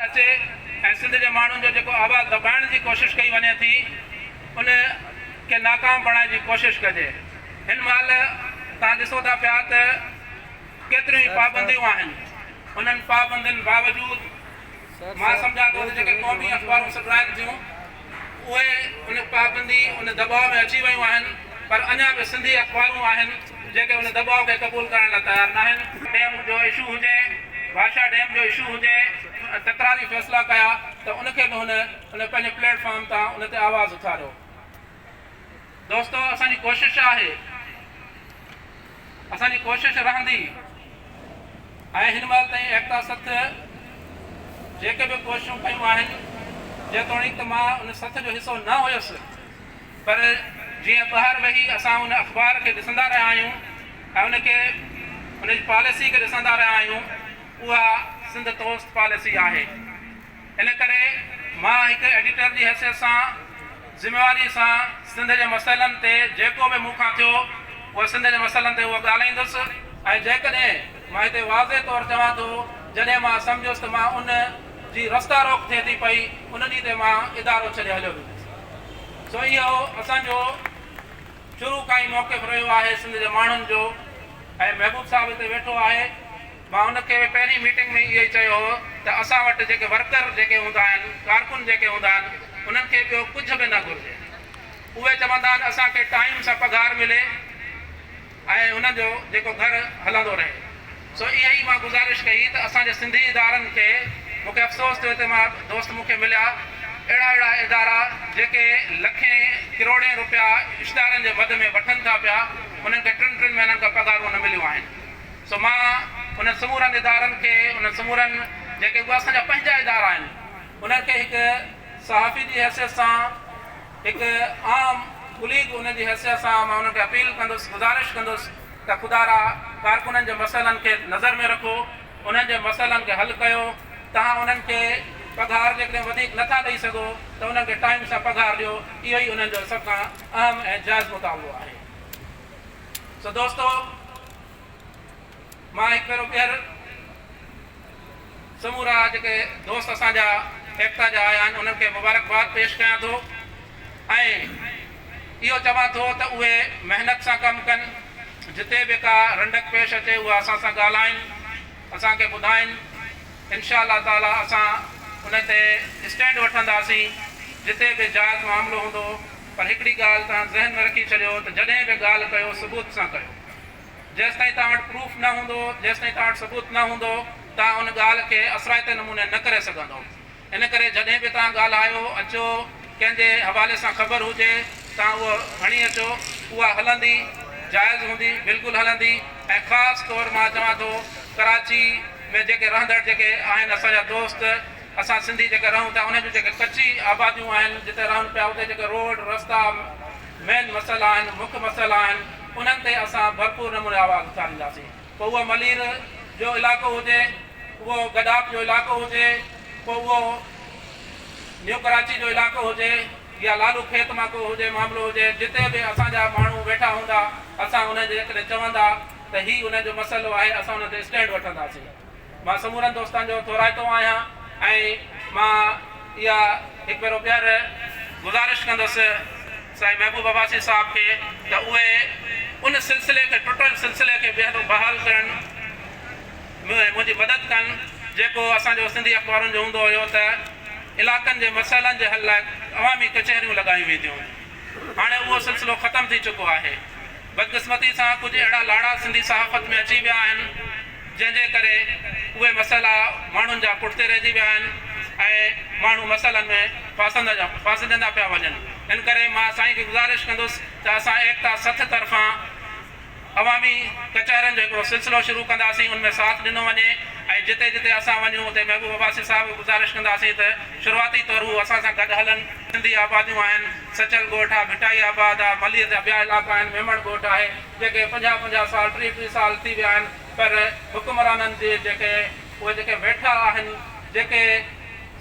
अचे ऐं सिंध जे माण्हुनि जो जेको आवाज़ दॿाइण जी कोशिशि कई वञे थी उन खे नाकाम बणाइण जी कोशिशि कजे। हिन महिल तव्हां ॾिसो था पिया त केतिरियूं ई पाबंदियूं आहिनि। उन्हनि पाबंदियुनि बावजूदि मां सम्झां थो त जेके क़ौमी अख़बारूं सॾाइनि थियूं उहे उन पाबंदी उन दॿाउ में अची वियूं आहिनि, पर अञा बि सिंधी अख़बारूं आहिनि जेके उन दॿाउ खे क़बूल करण लाइ तयारु न आहिनि। डैम जो इशू हुजे, भाषा डैम जो इशू हुजे, तकरारी फ़ैसिला कया त उनखे बि उन पंहिंजे प्लेटफॉर्म तां उन ते आवाज़ु उथारियो। दोस्तो, असांजी कोशिशि आहे, असांजी कोशिशि रहंदी ऐं हिन महिल ताईं एकता सथ जेके बि कोशिशूं कयूं आहिनि, जेतोणीकि त मां उन सथ जो हिसो न हुयुसि, पर जीअं ॿाहिरि वेही असां उन अख़बार खे ॾिसंदा रहिया आहियूं ऐं उनखे उनजी पॉलिसी खे ॾिसंदा रहिया आहियूं, उहा सिंध दोस्त पॉलिसी आहे। इन करे मां हिकु एडिटर जी हैसियत सां ज़िम्मेवारी सां सिंध जे मसइलनि ते जेको बि मूंखां थियो उहा सिंध जे मसइलनि ते उहो ॻाल्हाईंदुसि। ऐं जेकॾहिं मां हिते वाज़े तौरु चवां थो, जॾहिं मां सम्झुसि त मां उन जी रस्ता रोक थिए थी पई, उन ॾींहं ते मां इदारो छॾे हलियो वेंदुसि। सो इहो असांजो शुरू खां ई मौक़िफ़ रहियो आहे सिंध जे माण्हुनि जो। ऐं महबूब साहिबु हिते वेठो आहे, मां उनखे पहिरीं मीटिंग में इहो ई चयो हो त असां वटि जेके वर्कर जेके हूंदा आहिनि, कारकुन जेके हूंदा आहिनि, उन्हनि खे ॿियो कुझु बि न घुरिजे। उहे चवंदा आहिनि असांखे टाइम सां पघार मिले ऐं हुननि जो जेको घरु हलंदो रहे। सो इहा ई मां गुज़ारिश कई त असांजे सिंधी इदारनि खे, मूंखे अफ़सोस थियो हिते मां दोस्त मूंखे मिलिया, अहिड़ा इदारा जेके लखें किरोड़े रुपया इश्तिहारनि जे मद में वठनि था पिया, उन्हनि खे 3 महीननि खां पघारूं न मिलियूं आहिनि। सो मां उन्हनि समूरनि इदारनि खे, उन्हनि समूरनि जेके उहे असांजा पंहिंजा इदारा आहिनि, उन्हनि खे हिकु सहाफ़ी जी हैसियत सां, हिकु आम कुलीग उन जी हैसियत सां मां उन्हनि खे अपील कंदुसि, गुज़ारिश कंदुसि त ख़ुदारा कारकुननि जे मसइलनि खे नज़र में रखो, उन्हनि जे मसइलनि खे हलु कयो। तव्हां उन्हनि खे पघार जेकॾहिं वधीक नथा ॾेई सघो त उन्हनि खे टाइम सां पघार ॾियो। इहो ई उन्हनि जो सभ खां अहम ऐं जाइज़ मुतालबो आहे। सो दोस्तो, मां हिकु भेरो ॿीहर समूरा जेके दोस्त असांजा एकता जा आया आहिनि उन्हनि खे मुबारकबाद पेश कयां थो ऐं इहो चवां थो त उहे महिनत सां कमु कनि। जिते बि का रंडक पेश अचे उहा असां सां ॻाल्हाइनि, असांखे ॿुधाइनि। इनशा अल्लाह ताला असां उन ते स्टैंड वठंदासीं जिते बि जाइज़ मामिलो हूंदो। पर हिकिड़ी ॻाल्हि तव्हां ज़हन में रखी छॾियो त जॾहिं बि ॻाल्हि कयो सबूत सां कयो। जेसि ताईं तव्हां वटि प्रूफ न हूंदो, जेसि ताईं तव्हां वटि सबूत न हूंदो, तव्हां उन ॻाल्हि खे असराइते नमूने न करे सघंदो। इन करे जॾहिं बि तव्हां ॻाल्हायो, अचो, कंहिंजे हवाले सां ख़बर हुजे, तव्हां उहो खणी अचो, उहा हलंदी, जाइज़ हूंदी, बिल्कुलु हलंदी। ऐं ख़ासि तौरु मां चवां थो कराची में जेके रहंदड़ जेके आहिनि असांजा दोस्त, असां सिंधी जेके रहूं था, उन जूं जेके कची आबादियूं आहिनि जिते रहनि पिया, उते जेके रोड रस्ता मेन मसइला आहिनि, मुख्य मसइला आहिनि, उन्हनि ते असां भरपूर नमूने आवाज़ उथारींदासीं। पोइ उहो मलीर जो इलाइक़ो हुजे, उहो गडाप जो इलाइक़ो हुजे, पोइ उहो न्यू कराची जो इलाइक़ो हुजे या लालू खेत मां को हुजे मामिलो हुजे, जिते बि असांजा माण्हू वेठा हूंदा, असां उनजे जेकॾहिं चवंदा त हीउ उनजो मसइलो आहे, असां उन ते स्टैंड वठंदासीं। मां समूरनि दोस्तनि जो थोराइतो आहियां ऐं मां इहा हिकु भेरो ॿीहर गुज़ारिश कंदुसि साईं महबूब अब्बासी साहिब खे त उहे उन सिलसिले खे, टुटल सिलसिले खे ॿीहर बहाल करण मुंहिंजी मदद कनि, जेको असांजो सिंधी अख़बारुनि जो हूंदो हुयो त इलाइक़नि जे मसइलनि जे हल लाइ अवामी कचहरियूं लॻायूं वेंदियूं। हाणे उहो सिलसिलो ख़तमु थी चुको आहे। बदकिस्मती सां कुझु अहिड़ा लाड़ा सिंधी सहाफ़त में अची विया आहिनि जंहिंजे करे उहे मसइला माण्हुनि जा पुठिते रहिजी विया आहिनि ऐं माण्हू मसइलनि में फासंदा पिया वञनि। इन करे मां साईं खे गुज़ारिश कंदुसि त असां एकता सथ तरफ़ां अवामी कचहरियुनि जो हिकिड़ो सिलसिलो शुरू कंदासीं, उनमें साथ ॾिनो वञे ऐं जिते जिते असां वञूं उते महबूब अब्बासी साहिब गुज़ारिश कंदासीं त शुरूआती तौरु हू असां सां गॾु हलनि। सिंधी आबादियूं आहिनि, सचल ॻोठ आहे, भिटाई आबाद आहे, मलीर जा ॿिया इलाइक़ा आहिनि, मेमण ॻोठ आहे, जेके 50-50 साल 30-30 साल थी विया आहिनि, पर हुकुमराननि जे जेके उहे जेके वेठा आहिनि, जेके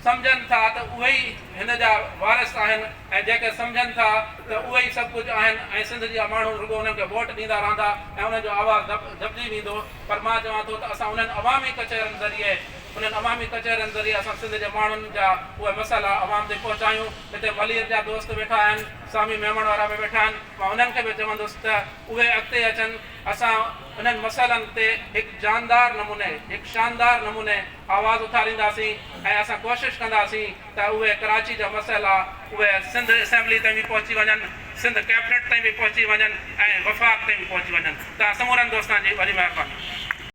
सम्झनि था त उहे ई हिन जा वारिस आहिनि ऐं जेके सम्झनि था त उहे ई सभु कुझु आहिनि ऐं सिंध जा माण्हू रुॻो उन्हनि खे वोट ॾींदा रहंदा ऐं उन्हनि जो आवाज़ु दॿिजी वेंदो। पर मां चवां थो त असां उन्हनि अवामी कचहरियुनि ज़रिए उन्हनि अवामी कचहरियुनि ज़रिए असां सिंध जे माण्हुनि जा उहे मसाइला अवाम ते पहुचायूं। हिते मलीर जा दोस्त वेठा आहिनि, स्वामी मेमण वारा बि वेठा आहिनि, मां उन्हनि खे बि चवंदुसि त उहे अॻिते अचनि, असां उन्हनि मसइलनि ते हिकु जानदार नमूने, हिकु शानदार नमूने आवाज़ उथारींदासीं ऐं असां कोशिशि कंदासीं त उहे कराची जा मसइला उहे सिंध असेंबली ताईं बि पहुची वञनि, सिंध कैबिनेट ताईं बि पहुची वञनि ऐं वफ़ाक़ ताईं बि पहुची वञनि। तव्हां समूरनि दोस्तनि जी वॾी महिरबानी।